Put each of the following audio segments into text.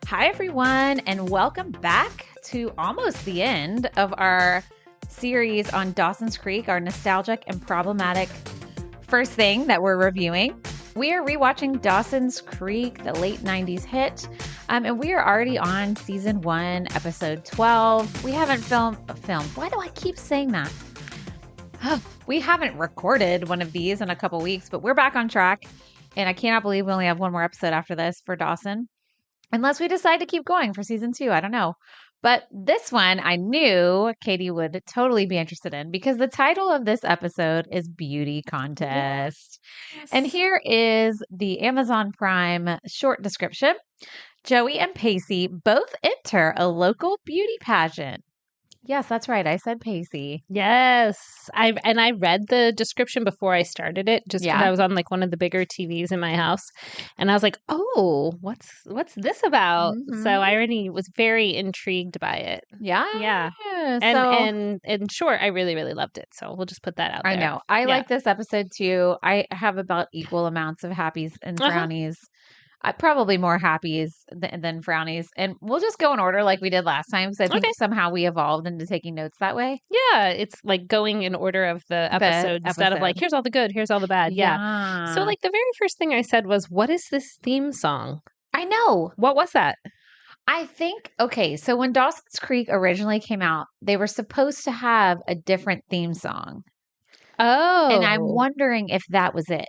Hi, everyone, and welcome back to almost the end of our series on Dawson's Creek, our nostalgic and problematic first thing that we're reviewing. We are rewatching Dawson's Creek, the late 90s hit, and we are already on season 1, episode 12. We haven't filmed. Why do I keep saying that? We haven't recorded one of these in a couple weeks, but we're back on track, and I cannot believe we only have one more episode after this for Dawson. Unless we decide to keep going for season 2. I don't know. But this one I knew Katie would totally be interested in because the title of this episode is Beauty Contest. Yes. And here is the Amazon Prime short description. Joey and Pacey both enter a local beauty pageant. Yes, that's right. I said Pacey. Yes. I read the description before I started it just because I was on like one of the bigger TVs in my house. And I was like, oh, what's this about? Mm-hmm. So I already was very intrigued by it. Yeah. Yeah. And in short, I really, really loved it. So we'll just put that out there. I know. I like this episode too. I have about equal amounts of happies and frownies. Probably more happies than frownies. And we'll just go in order like we did last time. So I think somehow we evolved into taking notes that way. Yeah. It's like going in order of the episode instead of like, here's all the good, here's all the bad. Yeah. So like the very first thing I said was, what is this theme song? I know. What was that? I think, so when Dawson's Creek originally came out, they were supposed to have a different theme song. Oh. And I'm wondering if that was it.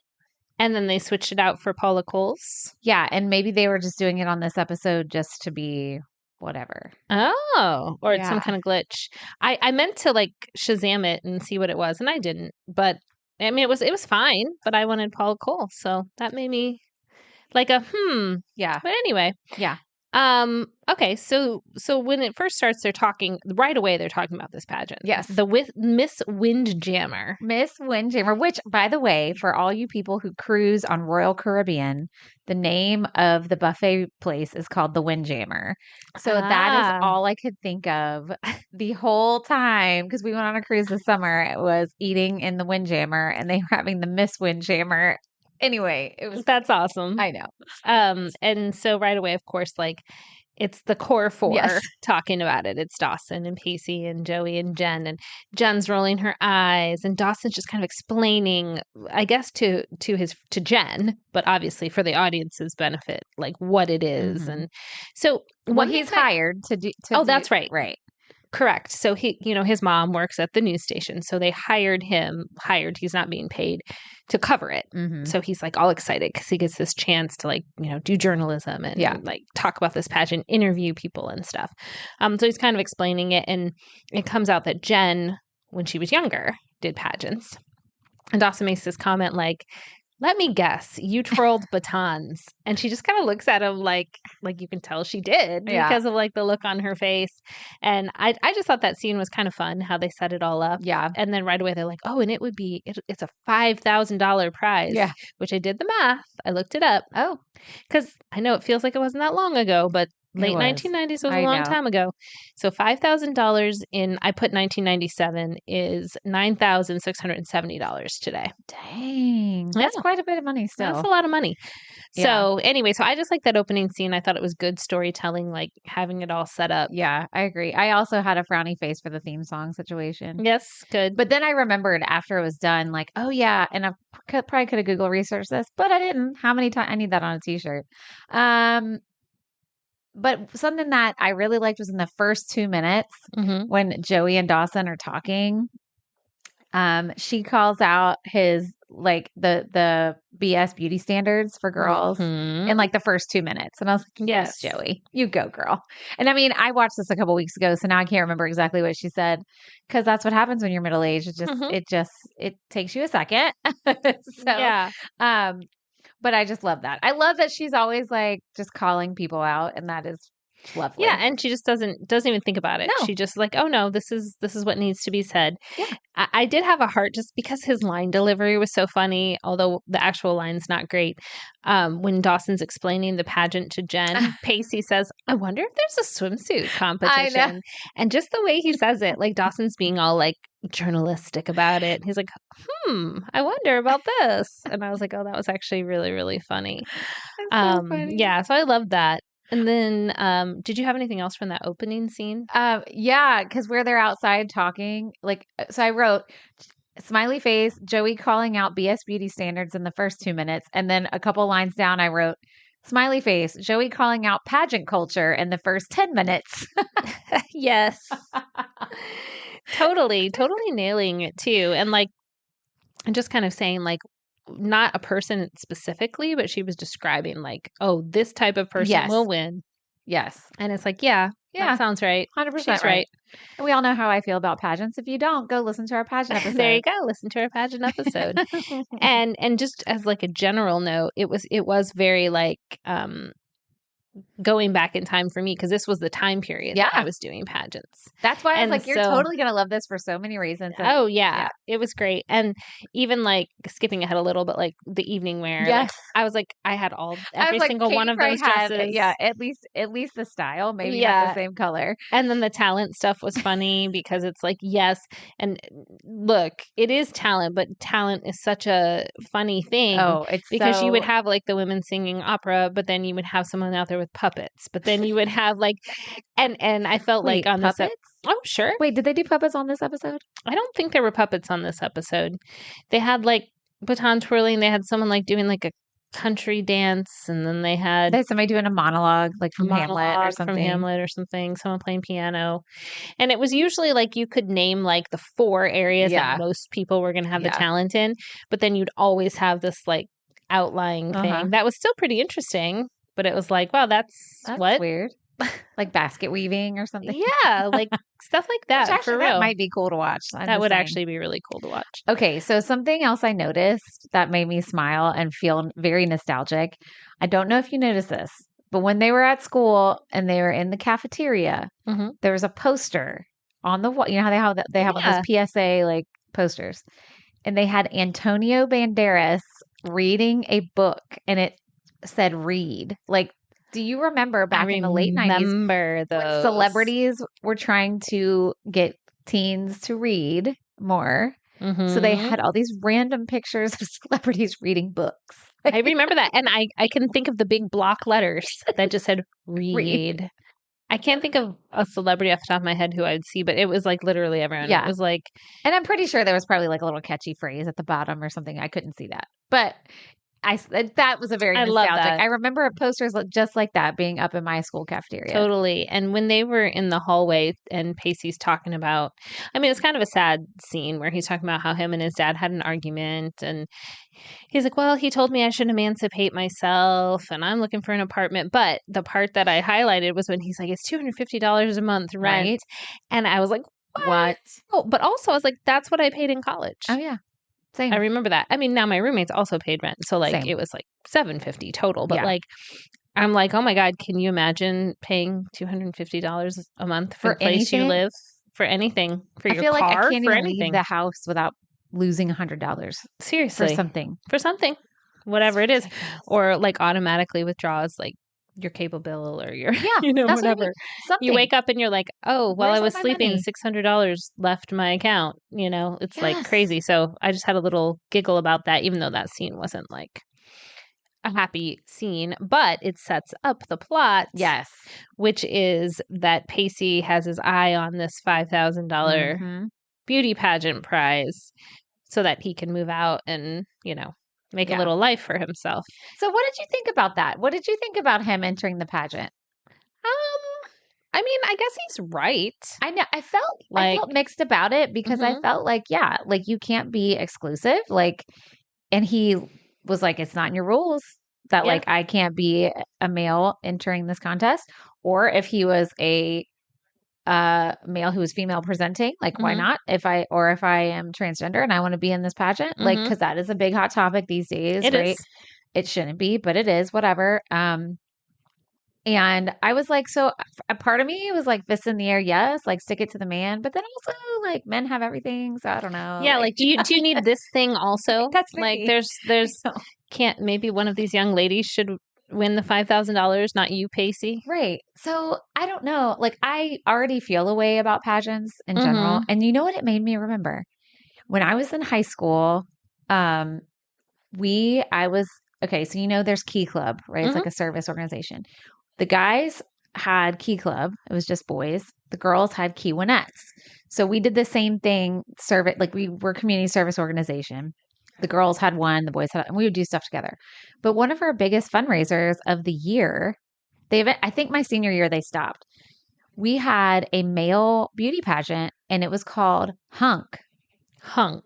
And then they switched it out for Paula Cole's. Yeah, and maybe they were just doing it on this episode just to be whatever. Oh, or it's some kind of glitch. I meant to like Shazam it and see what it was, and I didn't. But I mean, it was fine. But I wanted Paula Cole, so that made me like a Yeah. But anyway, yeah. Okay, so when it first starts, they're talking right away. They're talking about this pageant. Yes, Miss Windjammer. Miss Windjammer, which, by the way, for all you people who cruise on Royal Caribbean, the name of the buffet place is called the Windjammer. So that is all I could think of the whole time because we went on a cruise this summer. It was eating in the Windjammer, and they were having the Miss Windjammer. Anyway, that's awesome. I know. And so right away, of course, like it's the core four talking about it. It's Dawson and Pacey and Joey and Jen, and Jen's rolling her eyes, and Dawson's just kind of explaining, I guess, to Jen, but obviously for the audience's benefit, like what it is. Mm-hmm. And so he's hired to do. That's right. Right. Correct. So his mom works at the news station. So they hired him. He's not being paid to cover it. Mm-hmm. So he's like all excited because he gets this chance to like, do journalism and like talk about this pageant, interview people and stuff. So he's kind of explaining it. And it comes out that Jen, when she was younger, did pageants. And Dawson makes this comment like, let me guess, you twirled batons. And she just kind of looks at him like you can tell she did because of like the look on her face. And I just thought that scene was kind of fun, how they set it all up. Yeah. And then right away they're like, oh, and it's a $5,000 prize. Yeah. Which I did the math. I looked it up. Oh. Because I know it feels like it wasn't that long ago, but late 1990s was a long time ago. So $5,000 I put 1997 is $9,670 today. Dang. That's quite a bit of money still. That's a lot of money. Yeah. So anyway, I just like that opening scene. I thought it was good storytelling, like having it all set up. Yeah, I agree. I also had a frowny face for the theme song situation. Yes, good. But then I remembered after it was done, like, oh yeah, and I probably could have Google researched this, but I didn't. How many times? I need that on a t-shirt. But something that I really liked was in the first 2 minutes when Joey and Dawson are talking. She calls out his like the BS beauty standards for girls in like the first 2 minutes, and I was like, "Yes, Joey, you go, girl." And I mean, I watched this a couple weeks ago, so now I can't remember exactly what she said because that's what happens when you're middle aged. It takes you a second. But I just love that. I love that she's always like just calling people out, and that is lovely. Yeah, and she just doesn't even think about it. No. She just like, oh no, this is what needs to be said. Yeah. I did have a heart just because his line delivery was so funny, although the actual line's not great. When Dawson's explaining the pageant to Jen, Pacey says, I wonder if there's a swimsuit competition. I know. And just the way he says it, like Dawson's being all like journalistic about it. He's like, I wonder about this. And I was like, oh, that was actually really, really funny. So funny. Yeah, so I loved that. And then, did you have anything else from that opening scene? Yeah, because where they're outside talking, like, so I wrote smiley face, Joey calling out BS beauty standards in the first 2 minutes. And then a couple lines down, I wrote smiley face, Joey calling out pageant culture in the first 10 minutes. Yes. Totally nailing it too. And like, and just kind of saying like, not a person specifically, but she was describing like, oh, this type of person will win. Yes. And it's like, yeah, that sounds right. 100% She's right. And we all know how I feel about pageants. If you don't, go listen to our pageant episode. There you go. Listen to our pageant episode. and just as like a general note, it was very like going back in time for me, because this was the time period that I was doing pageants. That's why I was like, you're totally going to love this for so many reasons. And, it was great. And even like skipping ahead a little, but like the evening wear, like, I was like, I had every single one of those dresses. At least the style, maybe not the same color. And then the talent stuff was funny because it's like, yes. And look, it is talent, but talent is such a funny thing. Oh, it's because you would have like the women singing opera, but then you would have someone out there with puppets, but then you would have like, and I felt like on puppets? this, oh sure. Wait, did they do puppets on this episode? I don't think there were puppets on this episode. They had like baton twirling. They had someone like doing like a country dance, and then they had somebody doing a monologue, like from Hamlet or something. Someone playing piano, and it was usually like you could name like the 4 areas that most people were going to have the talent in, but then you'd always have this like outlying thing that was still pretty interesting. But it was like, wow, that's what? Weird. Like basket weaving or something. Yeah, like stuff like that. Which actually, for real. That might be cool to watch. That would actually be really cool to watch. Okay, so something else I noticed that made me smile and feel very nostalgic. I don't know if you noticed this, but when they were at school and they were in the cafeteria, there was a poster on the wall. You know how they have those PSA like posters, and they had Antonio Banderas reading a book, and it said "read." Like, do you remember back in the late 90s? Remember those when celebrities were trying to get teens to read more. So they had all these random pictures of celebrities reading books. I remember that. And I can think of the big block letters that just said read. I can't think of a celebrity off the top of my head who I would see, but it was like literally everyone. Yeah. It was like, and I'm pretty sure there was probably like a little catchy phrase at the bottom or something. I couldn't see that, but that was a very nostalgic. I remember posters just like that being up in my school cafeteria. Totally. And when they were in the hallway and Pacey's talking about, I mean, it's kind of a sad scene where he's talking about how him and his dad had an argument, and he's like, well, he told me I should emancipate myself and I'm looking for an apartment. But the part that I highlighted was when he's like, it's $250 a month rent. Right. And I was like, what? Oh, but also I was like, that's what I paid in college. Oh yeah. Same. I remember that. I mean, now my roommates also paid rent. So like it was like $750 total. But like, I'm like, oh my God, can you imagine paying $250 a month for the place you live? For anything. For your car? I feel like I can't for even anything. leave the house without losing $100. Seriously. For something. Whatever it is. Or like automatically withdraws like your cable bill or your, whatever. You wake up and you're like, oh, while I was sleeping, $600 left my account. It's like crazy. So I just had a little giggle about that, even though that scene wasn't like a happy scene, but it sets up the plot. Yes. Which is that Pacey has his eye on this $5,000 beauty pageant prize so that he can move out and, make a little life for himself. So what did you think about that? What did you think about him entering the pageant? I mean, I guess he's right. I know. I felt mixed about it because I felt like, like you can't be exclusive. Like, and he was like, it's not in your rules that like I can't be a male entering this contest. Or if he was a male who was female presenting, like why not? If I am transgender and I want to be in this pageant, like, because that is a big hot topic these days, right? It shouldn't be, but it is, whatever. And I was like, so a part of me was like, fist in the air, yes, like stick it to the man. But then also like men have everything, so I don't know. Yeah, like do you need this thing also? That's like there's can't maybe one of these young ladies should win the $5,000, not you, Pacey. Right. So I don't know. Like I already feel a way about pageants in general. And you know what it made me remember? When I was in high school, okay, so there's Key Club, right? It's like a service organization. The guys had Key Club. It was just boys. The girls had Key Winettes. So we did the same thing, we were a community service organization. The girls had one, the boys had, and we would do stuff together. But one of our biggest fundraisers of the year, I think my senior year they stopped. We had a male beauty pageant, and it was called Hunk. Hunk.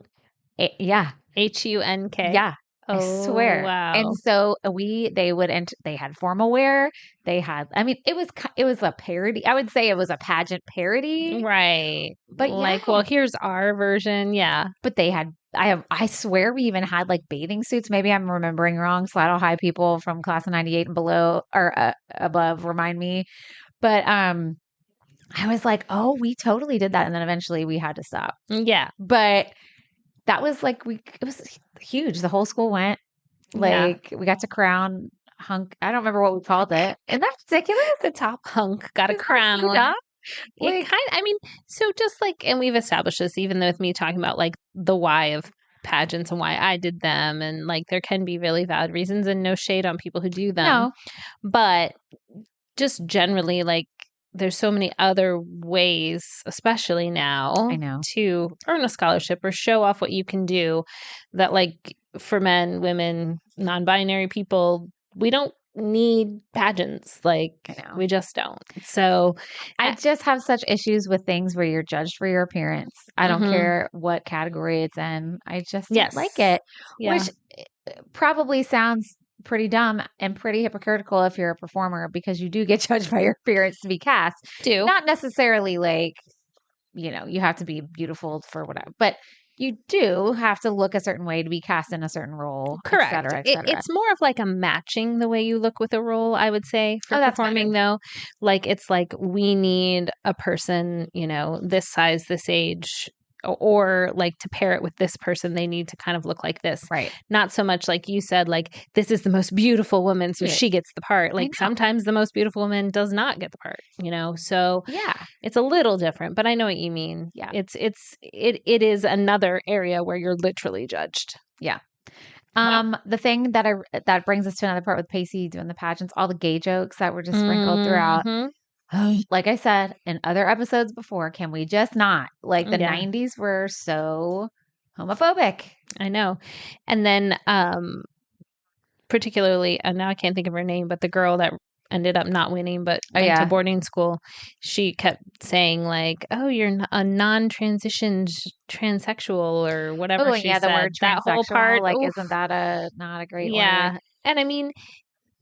Yeah. HUNK. Yeah. I swear. Wow. And so they had formal wear. They had, it was a parody. I would say it was a pageant parody. Right. But well, here's our version. Yeah. But they had, I swear we even had like bathing suits. Maybe I'm remembering wrong. Slidle High people from class of 98 and below or above remind me. But, I was like, oh, we totally did that. And then eventually we had to stop. Yeah. But that was it was huge. The whole school went. We got to crown Hunk. I don't remember what we called it. Isn't that ridiculous? The top hunk got a crown. So just like, and we've established this even with me talking about like the why of pageants and why I did them. And like, there can be really valid reasons and no shade on people who do them. No. But just generally, like, there's so many other ways, especially now, I know, to earn a scholarship or show off what you can do that, like, for men, women, non-binary people, we don't need pageants. Like, we just don't. So I just have such issues with things where you're judged for your appearance. I don't care what category it's in. I just don't like it, which probably sounds pretty dumb and pretty hypocritical if you're a performer, because you do get judged by your appearance to be cast. Not necessarily like, you have to be beautiful for whatever, but you do have to look a certain way to be cast in a certain role. Correct. Et cetera, et cetera. It's more of like a matching the way you look with a role, I would say, for performing though. Like, it's like, we need a person, this size, this age, or like to pair it with this person, they need to kind of look like this. Right. Not so much like you said, like, this is the most beautiful woman, so she gets the part. Like, sometimes the most beautiful woman does not get the part, So it's a little different, but I know what you mean. Yeah. It is another area where you're literally judged. Yeah. The thing that brings us to another part with Pacey doing the pageants, all the gay jokes that were just sprinkled throughout. Like I said in other episodes before, can we just not? Like, the 90s were so homophobic. I know. And then particularly, and now I can't think of her name, but the girl that ended up not winning but went to boarding school, she kept saying like, oh, you're a non-transitioned transsexual or whatever she said. The word that whole part. Like, isn't that not a great word? And I mean,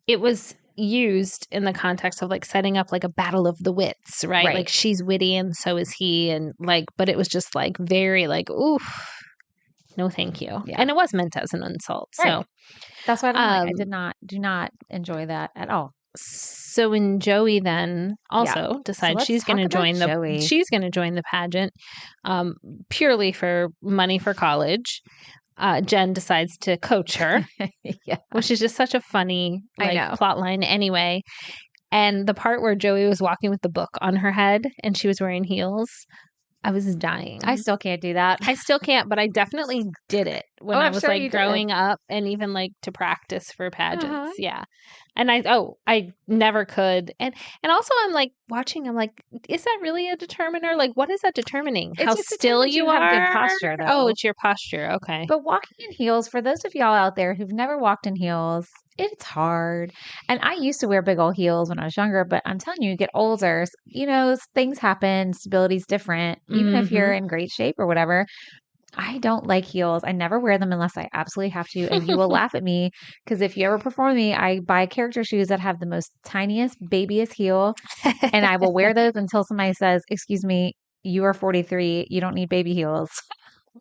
it was used in the context of like setting up like a battle of the wits, right? Like, she's witty and so is he, and like, but it was just like very like, oof, no thank you. And it was meant as an insult. So that's why I do not enjoy that at all. So when Joey then also decides she's going to join the pageant purely for money for college, Jen decides to coach her, which is just such a funny plot line anyway. And the part where Joey was walking with the book on her head and she was wearing heels, I was dying. I still can't do that. I still can't, but I definitely did it when I was like growing up and even like to practice for pageants. Yeah. And I never could. And also I'm like watching, I'm like, is that really a determiner? Like, what is that determining? How still you are? Have good posture, though. Oh, it's your posture. Okay. But walking in heels, for those of y'all out there who've never walked in heels, it's hard. And I used to wear big old heels when I was younger, but I'm telling you, get older, things happen. Stability's different. Even if you're in great shape or whatever. I don't like heels. I never wear them unless I absolutely have to. And you will laugh at me because if you ever perform with me, I buy character shoes that have the most tiniest, babyest heel. And I will wear those until somebody says, excuse me, you are 43. You don't need baby heels.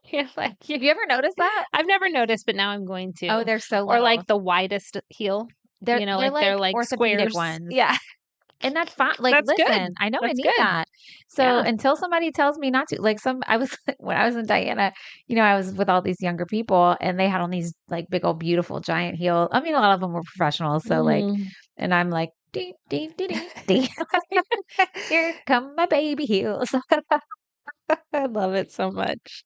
You're like, have you ever noticed that? I've never noticed, but now I'm going to. Oh, they're so low. Or like the widest heel. They're like orthopedic squares ones. Yeah. And that's fine. Like, that's listen, good. I know that's I need good. that. So until somebody tells me not to, like when I was in Diana, I was with all these younger people and they had on these like big old beautiful giant heels. I mean, a lot of them were professionals. So like, and I'm like, dee, dee, dee, dee, dee. Here come my baby heels. I love it so much.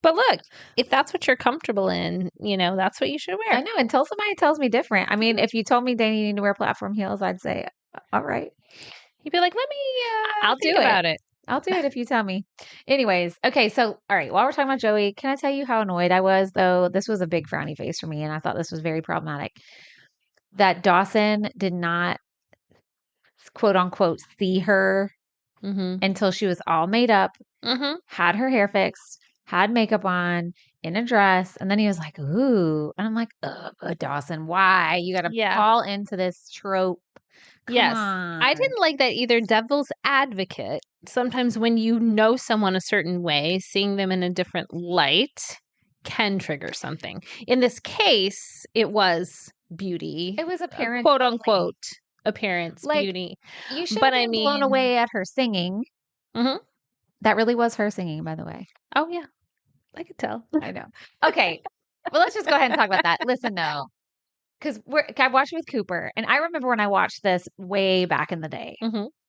But look, if that's what you're comfortable in, that's what you should wear. I know, until somebody tells me different. I mean, if you told me, Dani, you need to wear platform heels, I'd say, All right. He'd be like, let me I'll think do about it. I'll do it if you tell me. Anyways, okay, so all right, while we're talking about Joey, can I tell you how annoyed I was, though? This was a big frowny face for me, and I thought this was very problematic. That Dawson did not, quote unquote, see her until she was all made up, had her hair fixed, had makeup on, in a dress, and then he was like, ooh. And I'm like, ugh, Dawson, why? You got to fall into this trope. Come on. I didn't like that either. Devil's advocate. Sometimes when you know someone a certain way, seeing them in a different light can trigger something. In this case, it was beauty. It was appearance. Quote unquote appearance, like, beauty. You should have been blown away at her singing. That really was her singing, by the way. Oh, yeah. I could tell. I know. Okay. Well, let's just go ahead and talk about that. Listen, though. Because I watched it with Cooper, and I remember when I watched this way back in the day,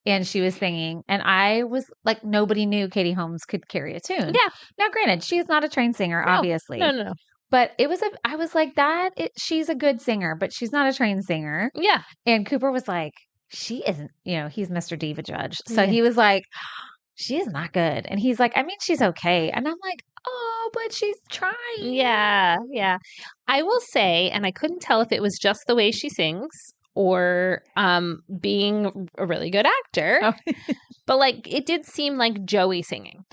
and she was singing, and I was like, nobody knew Katie Holmes could carry a tune. Yeah. Now, granted, she is not a trained singer, obviously. No. But I was like, she's a good singer, but she's not a trained singer. Yeah. And Cooper was like, she isn't, he's Mr. Diva Judge. So he was like, she is not good. And he's like, I mean, she's okay. And I'm like, oh, but she's trying. Yeah. I will say, and I couldn't tell if it was just the way she sings or being a really good actor, but like it did seem like Joey singing.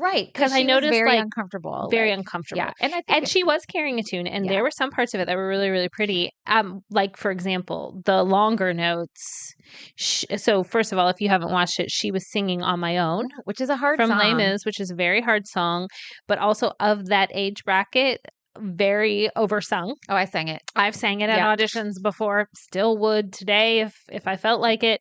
Right, because I noticed very uncomfortable. Very uncomfortable. Yeah, and she was carrying a tune, and there were some parts of it that were really, really pretty. Like for example, the longer notes. So first of all, if you haven't watched it, she was singing "On My Own," which is a hard song. From Les Mis, which is a very hard song, but also of that age bracket. Very oversung. Oh, I sang it. I've sang it at auditions before. Still would today if I felt like it.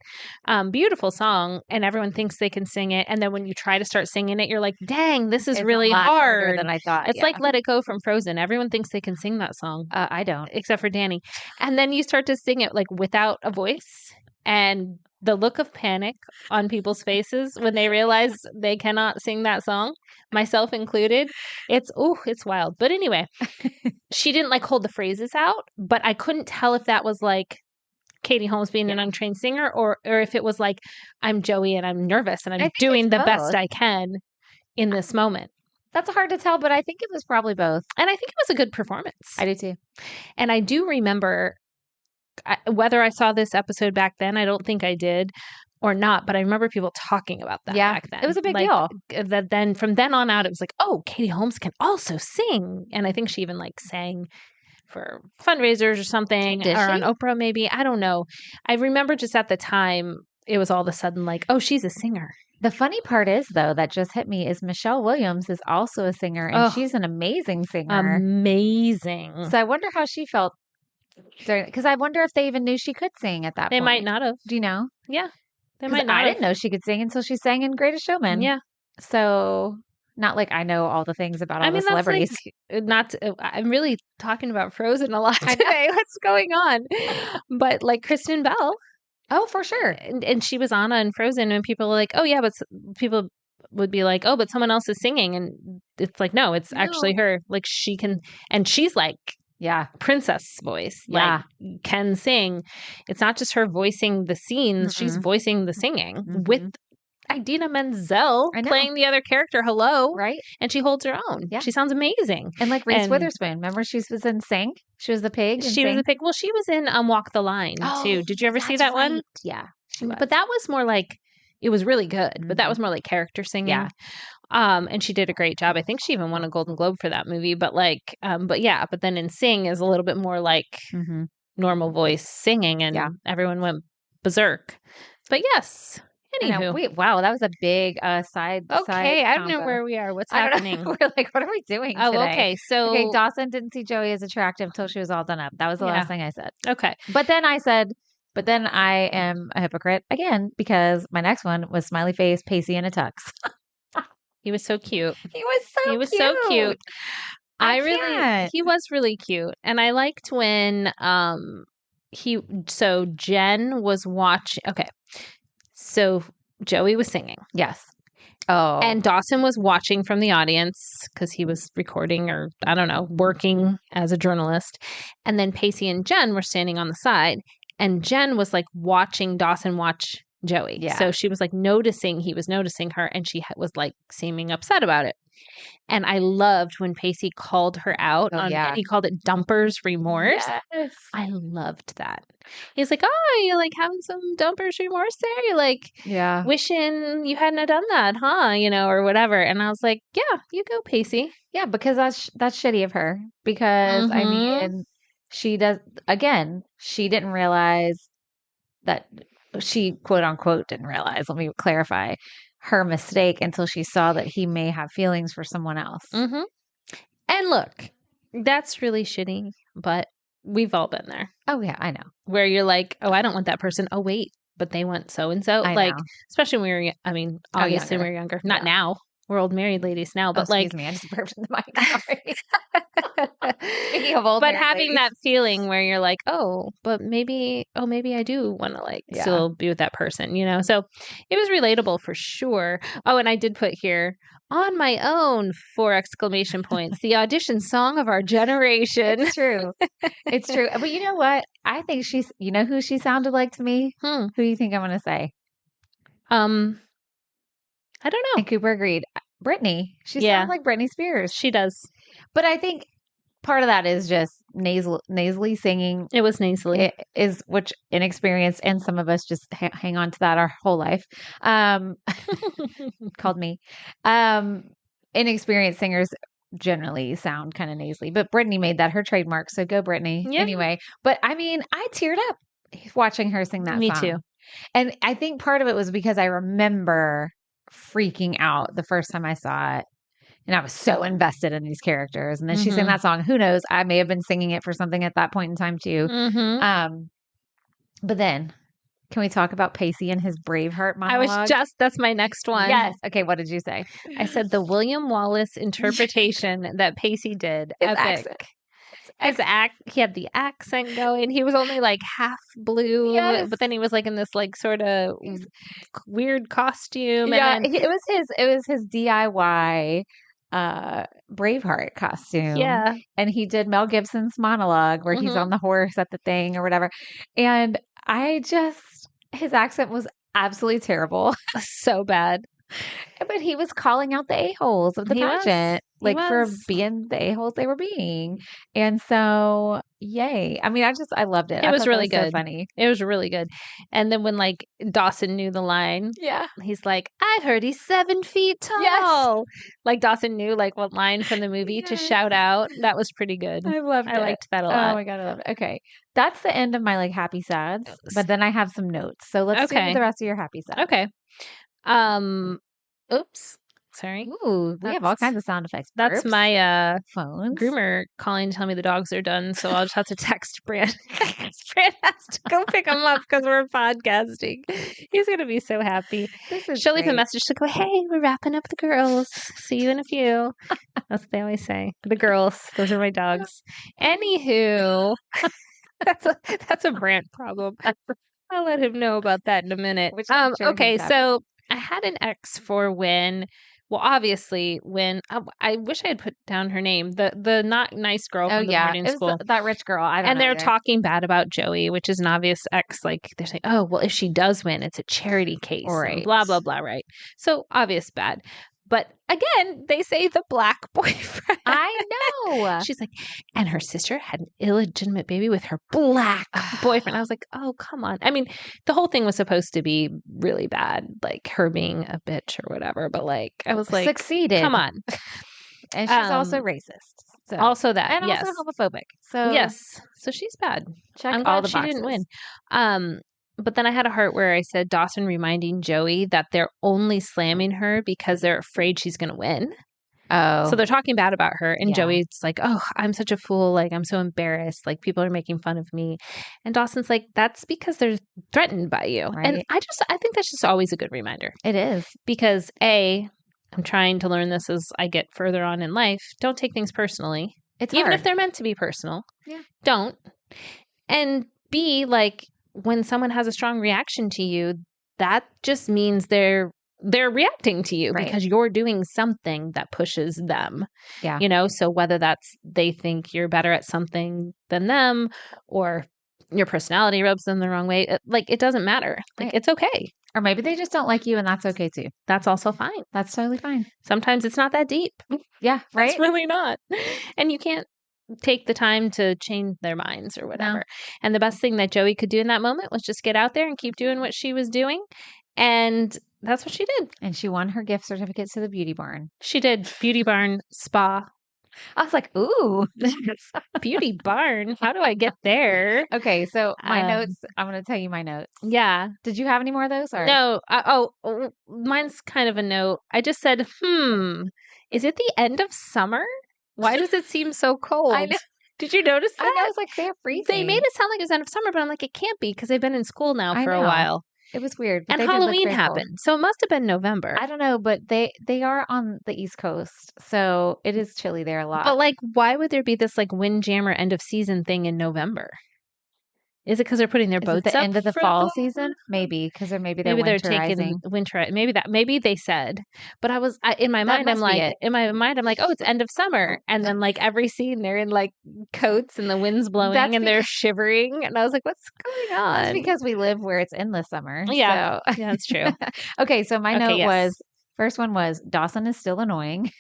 Beautiful song, and everyone thinks they can sing it. And then when you try to start singing it, you're like, "Dang, this is really hard." Than I thought. It's like "Let It Go" from Frozen. Everyone thinks they can sing that song. I don't, except for Dani. And then you start to sing it like without a voice, and the look of panic on people's faces when they realize they cannot sing that song, myself included, it's wild. But anyway, she didn't like hold the phrases out, but I couldn't tell if that was like Katie Holmes being an untrained singer or if it was like, I'm Joey and I'm nervous and I'm doing the best I can in this moment. That's hard to tell, but I think it was probably both. And I think it was a good performance. I do too. And I do remember whether I saw this episode back then, I don't think I did or not, but I remember people talking about that back then. It was a big deal. That then from then on out, it was like, oh, Katie Holmes can also sing. And I think she even like sang for fundraisers or something or on Oprah maybe. I don't know. I remember just at the time, it was all of a sudden like, oh, she's a singer. The funny part is, though, that just hit me is Michelle Williams is also a singer, and she's an amazing singer. Amazing. So I wonder how she felt. Because I wonder if they even knew she could sing at that point. They might not have. Do you know? Yeah. They might not I didn't know she could sing until she sang in Greatest Showman. Yeah. So not like I know all the things about all the celebrities. I'm really talking about Frozen a lot today. What's going on? But like Kristen Bell. Oh, for sure. And she was Anna in Frozen, and people were like, oh, yeah, but people would be like, oh, but someone else is singing. And it's like, no, it's actually her. Like she can, and she's like, princess voice. Like can sing. It's not just her voicing the scenes. She's voicing the singing with Idina Menzel playing the other character. Hello. Right. And she holds her own. Yeah. She sounds amazing. And like Reese Witherspoon. Remember she was in Sing? She was the pig. She was the pig. Well, she was in Walk the Line too. Did you ever see that one? Yeah. But that was more like, it was really good, but that was more like character singing. Yeah. And she did a great job. I think she even won a Golden Globe for that movie. But like, but then in Sing is a little bit more like normal voice singing, and everyone went berserk. But yes. Anywho. Wow, that was a big side. Okay, I don't know where we are. What's happening? We're like, what are we doing today? Oh, okay. So Dawson didn't see Joey as attractive until she was all done up. That was the last thing I said. Okay. But then I am a hypocrite again because my next one was smiley face, Pacey in a tux. He was so cute. He was so cute. He was really cute. And I liked when Jen was watching. Okay. So Joey was singing. Yes. Oh. And Dawson was watching from the audience because he was recording or, I don't know, working as a journalist. And then Pacey and Jen were standing on the side. And Jen was like watching Dawson watch Joey. Yeah. So she was like noticing he was noticing her, and she was like seeming upset about it. And I loved when Pacey called her out on it. He called it dumper's remorse. Yes. I loved that. He's like, oh, you're like having some dumper's remorse there? You're like wishing you hadn't have done that, huh? You know, or whatever. And I was like, yeah, you go, Pacey. Yeah, because that's shitty of her. Because I mean, she didn't realize that she quote unquote didn't realize. Let me clarify her mistake until she saw that he may have feelings for someone else. Mm-hmm. And look, that's really shitty, but we've all been there. Oh yeah, I know. Where you're like, oh, I don't want that person. Oh wait, but they want so and so. Like, especially when we were, I mean, obviously when we were younger. Not now. We're old married ladies now, but excuse me, I just burped in the mic. Sorry. Speaking of old, but having that feeling where you're like, oh, but maybe I do want to like still be with that person, you know? So it was relatable for sure. Oh, and I did put here on my own 4 exclamation points, the audition song of our generation. It's true. It's true. But you know what? I think you know who she sounded like to me? Who do you think I'm going to say? I don't know. And Cooper agreed. Britney. She sounds like Britney Spears. She does. But I think part of that is just nasally singing. It was nasally. It is, which inexperienced, and some of us just hang on to that our whole life. Called me. Inexperienced singers generally sound kind of nasally, but Britney made that her trademark. So go Britney. Yeah. Anyway, but I mean, I teared up watching her sing that song. Me too. And I think part of it was because I remember freaking out the first time I saw it, and I was so invested in these characters. And then she sang that song. Who knows? I may have been singing it for something at that point in time too. But then, can we talk about Pacey and his Braveheart monologue? That's my next one. Yes. Okay. What did you say? I said the William Wallace interpretation that Pacey did. Epic. He had the accent going. He was only like half blue, but then he was like in this like sort of weird costume. Yeah, and it was his DIY Braveheart costume. Yeah, and he did Mel Gibson's monologue where he's on the horse at the thing or whatever. And his accent was absolutely terrible, so bad. But he was calling out the a-holes of the pageant, for being the a-holes they were being. And so, yay. I mean, I loved it. It was really good. So funny. It was really good. And then when like Dawson knew the line, he's like, I've heard he's 7 feet tall. Yes. Like Dawson knew like what line from the movie to shout out. That was pretty good. I liked that a lot. Oh my God, I love it. Okay. That's the end of my like happy sads, but then I have some notes. So let's do the rest of your happy sads. Okay. Oops. Sorry. Ooh, we have all kinds of sound effects. That's my phone groomer calling to tell me the dogs are done. So I'll just have to text Brand. Brand has to go pick them up because we're podcasting. He's going to be so happy. She'll leave a message to go, hey, we're wrapping up the girls. See you in a few. That's what they always say. The girls. Those are my dogs. Anywho, that's a Brand problem. I'll let him know about that in a minute. Okay, so I had an X for when obviously when I wish I had put down her name, the not nice girl from the boarding school, that rich girl. And they're talking bad about Joey, which is an obvious X. Like they're saying, oh well, if she does win, it's a charity case, right? Blah blah blah, right? So obvious bad. But again, they say the black boyfriend. I know. She's like, and her sister had an illegitimate baby with her black boyfriend. I was like, oh, come on. I mean, the whole thing was supposed to be really bad, like her being a bitch or whatever. But like, I was like, succeeded. Come on. And she's also racist. So. Also that. And yes. also homophobic. So yes. So she's bad. I'm glad she didn't win. But then I had a heart where I said Dawson reminding Joey that they're only slamming her because they're afraid she's going to win. Oh. So they're talking bad about her. And Joey's like, oh, I'm such a fool. Like, I'm so embarrassed. Like, people are making fun of me. And Dawson's like, that's because they're threatened by you. Right. And I think that's just always a good reminder. It is. Because I'm trying to learn this as I get further on in life. Don't take things personally. It's even hard. if they're meant to be personal. Yeah. Don't. And B, like, when someone has a strong reaction to you, that just means they're reacting to you because you're doing something that pushes them. Yeah. You know, so whether that's they think you're better at something than them or your personality rubs them the wrong way. It doesn't matter. Like, it's okay. Or maybe they just don't like you, and that's okay too. That's also fine. That's totally fine. Sometimes it's not that deep. Yeah, right? It's really not. And you can't take the time to change their minds or whatever. No. And the best thing that Joey could do in that moment was just get out there and keep doing what she was doing. And that's what she did. And she won her gift certificates to the Beauty Barn. She did. Beauty Barn Spa. I was like, ooh. Beauty Barn. How do I get there? Okay, so my notes, I'm going to tell you my notes. Yeah. Did you have any more of those? Or? No. Mine's kind of a note. I just said, is it the end of summer? Why does it seem so cold? I know. Did you notice that? I know. I was like, they're freezing. They made it sound like it was end of summer, but I'm like, it can't be because they've been in school now for a while. It was weird. And Halloween happened. So it must have been November. I don't know, but they are on the East Coast. So it is chilly there a lot. But like, why would there be this like windjammer end of season thing in November? Is it because they're putting their boats up? The end of the fall season? Maybe because they're taking winter. Maybe they said. But in my mind, I'm like, oh, it's end of summer, and then like every scene they're in like coats and the wind's blowing and they're shivering, and I was like, what's going on? That's because we live where it's endless summer. Yeah, so. Yeah, that's true. Okay, so my note was first one was Dawson is still annoying.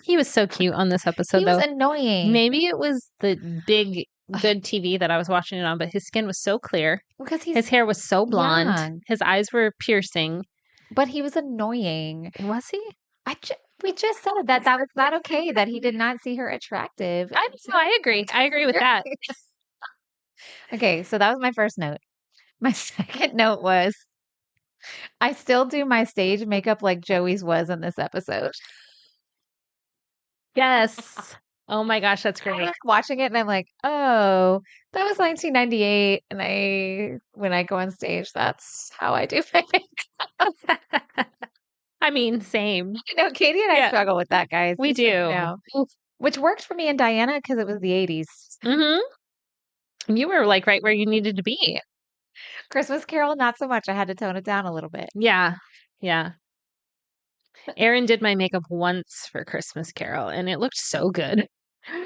He was so cute on this episode. He was annoying. Maybe it was the big. Good TV that I was watching it on, but his skin was so clear because his hair was so blonde. Young. His eyes were piercing, but he was annoying. Was he? We just said that was not okay. That he did not see her attractive. I agree. I agree with that. Okay, so that was my first note. My second note was, I still do my stage makeup like Joey's was in this episode. Yes. Oh my gosh, that's great. I was watching it and I'm like, oh, that was 1998. And when I go on stage, that's how I do my makeup. I mean, same. No, Katie and I struggle with that, guys. We do. You know, which worked for me and Diana because it was the 80s. Mm-hmm. You were like right where you needed to be. Christmas Carol, not so much. I had to tone it down a little bit. Yeah. Yeah. Erin did my makeup once for Christmas Carol and it looked so good.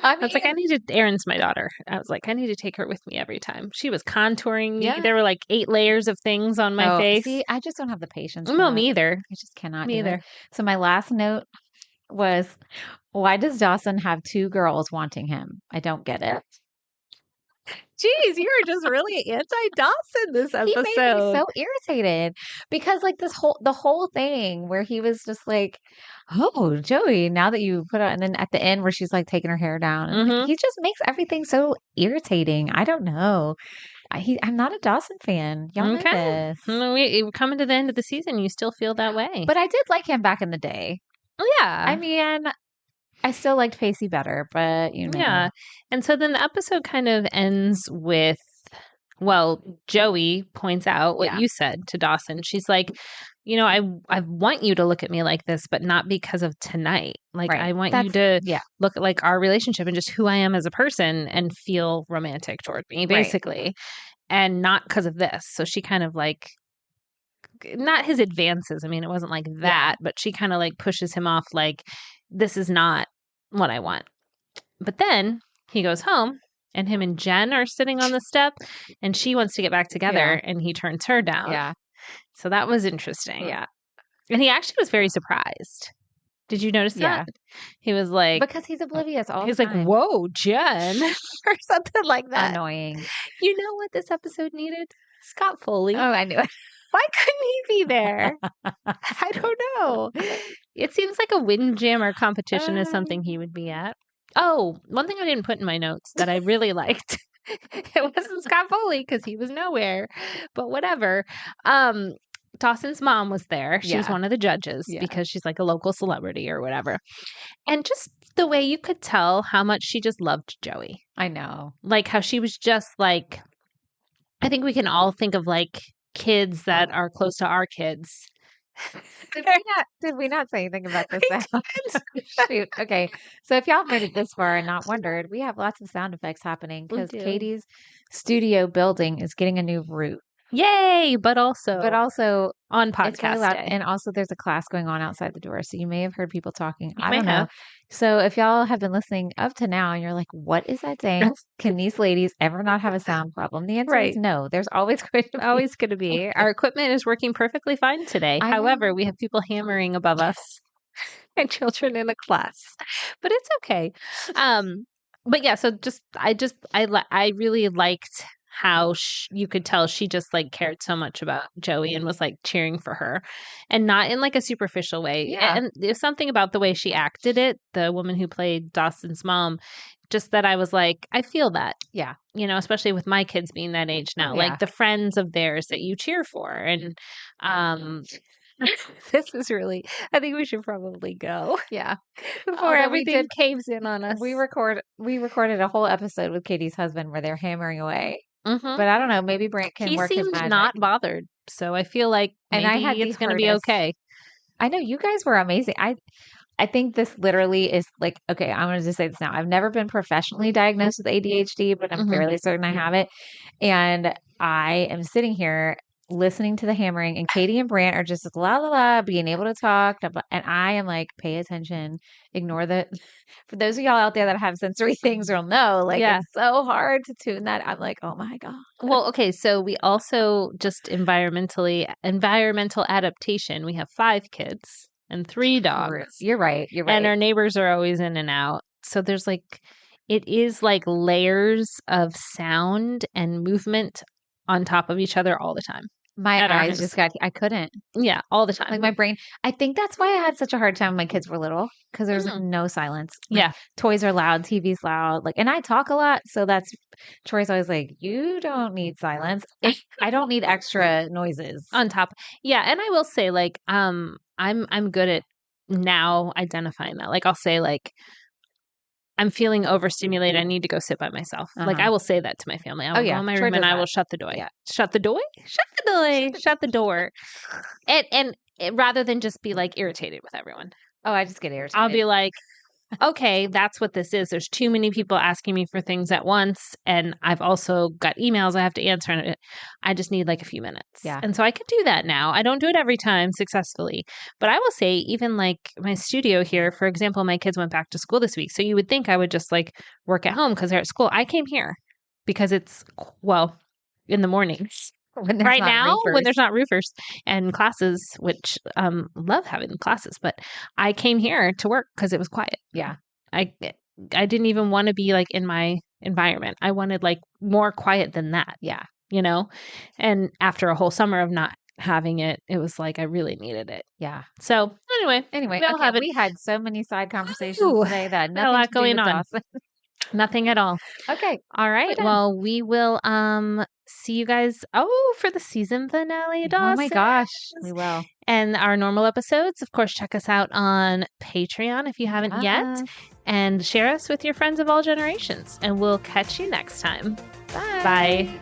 I was like, Erin's my daughter. I was like, I need to take her with me every time. She was contouring me. Yeah. There were like 8 layers of things on my face. See, I just don't have the patience. No, me either. I just cannot. Me either. So my last note was, why does Dawson have 2 girls wanting him? I don't get it. Jeez, you were just really anti-Dawson this episode. He made me so irritated because like the whole thing where he was just like, oh, Joey, now that you put on, and then at the end where she's like taking her hair down, like, he just makes everything so irritating. I don't know. I'm not a Dawson fan. Y'all know this. We're coming to the end of the season. You still feel that way. But I did like him back in the day. Yeah. I mean, I still liked Pacey better, but you know. Yeah. And so then the episode kind of ends with, Joey points out what you said to Dawson. She's like, you know, I want you to look at me like this, but not because of tonight. Like, I want you to look at like our relationship and just who I am as a person and feel romantic toward me, basically. And not because of this. So she kind of like, not his advances. I mean, it wasn't like that, but she kind of like pushes him off like, this is not what I want. But then he goes home and him and Jen are sitting on the step and she wants to get back together and he turns her down. Yeah. So that was interesting. Yeah. And he actually was very surprised. Did you notice that? He was like... Because he's oblivious all the time. He's like, whoa, Jen. Or something like that. Annoying. You know what this episode needed? Scott Foley. Oh, I knew it. Why couldn't he be there? I don't know. It seems like a windjammer competition is something he would be at. Oh, one thing I didn't put in my notes that I really liked. It wasn't Scott Foley because he was nowhere, but whatever. Dawson's mom was there. She was one of the judges because she's like a local celebrity or whatever. And just the way you could tell how much she just loved Joey. I know. Like how she was just like, I think we can all think of like kids that are close to our kids. Did we not say anything about this? Shoot. Okay. So if y'all made it this far and not wondered, we have lots of sound effects happening because Katie's studio building is getting a new roof. Yay! But also on it's really podcast loud. day. And also there's a class going on outside the door. So you may have heard people talking. You I may don't know. have. So if y'all have been listening up to now and you're like, what is that saying? Can these ladies ever not have a sound problem? The answer is Right. no. There's always going to be. Always going to be. Our equipment is working perfectly fine today. I However, know. we have people hammering above us and children in a class, but it's okay. But yeah, so I really liked how you could tell she just like cared so much about Joey and was like cheering for her, and not in like a superficial way. Yeah. And there's something about the way she acted it, the woman who played Dawson's mom, just that I was like, I feel that. Yeah. You know, especially with my kids being that age now, Yeah. like the friends of theirs that you cheer for. And this is really, I think we should probably go. Yeah. Before everything caves in on us. We recorded a whole episode with Katie's husband where they're hammering away. Mm-hmm. But I don't know, maybe Brant can work his magic. He seemed not bothered. So I feel like maybe it's going to be okay. I know you guys were amazing. I think this literally is like, okay, I'm going to just say this now. I've never been professionally diagnosed with ADHD, but I'm fairly certain I have it. And I am sitting here listening to the hammering, and Katie and Brant are just la la la, being able to talk. And I am like, pay attention, ignore the. For those of y'all out there that have sensory things, you'll know, like, it's so hard to tune that. I'm like, oh my God. Well, okay. So we also just environmental adaptation. We have 5 kids and 3 dogs. You're right. And our neighbors are always in and out. So there's like, it is like layers of sound and movement on top of each other all the time. My eyes just I couldn't. Yeah, all the time. Like my brain. I think that's why I had such a hard time when my kids were little, because there's no silence. Yeah. Toys are loud, TV's loud. Like, and I talk a lot. So that's, Troy's always like, you don't need silence. I don't need extra noises. On top. Yeah. And I will say, like, I'm good at now identifying that. Like, I'll say, like, I'm feeling overstimulated. I need to go sit by myself. Like, I will say that to my family. I will go in my room and I will shut the door. Yeah. Shut the door? Shut the door. Shut the door. And rather than just be like irritated with everyone. Oh, I just get irritated. I'll be like, okay, that's what this is. There's too many people asking me for things at once. And I've also got emails I have to answer. And I just need like a few minutes. Yeah. And so I can do that now. I don't do it every time successfully. But I will say, even like my studio here, for example, my kids went back to school this week. So you would think I would just like work at home because they're at school. I came here because it's, well, in the mornings. Right now, when there's not roofers and classes, which love having classes, but I came here to work because it was quiet. Yeah. I didn't even want to be like in my environment. I wanted like more quiet than that. Yeah. You know? And after a whole summer of not having it, it was like I really needed it. Yeah. So anyway, we had so many side conversations today that nothing a lot going on. Dawson. Nothing at all. Okay. All right. Well, we will see you guys for the season finale, Dawson. Oh my gosh. We will. And our normal episodes, of course, check us out on Patreon if you haven't yet. And share us with your friends of all generations. And we'll catch you next time. Bye. Bye.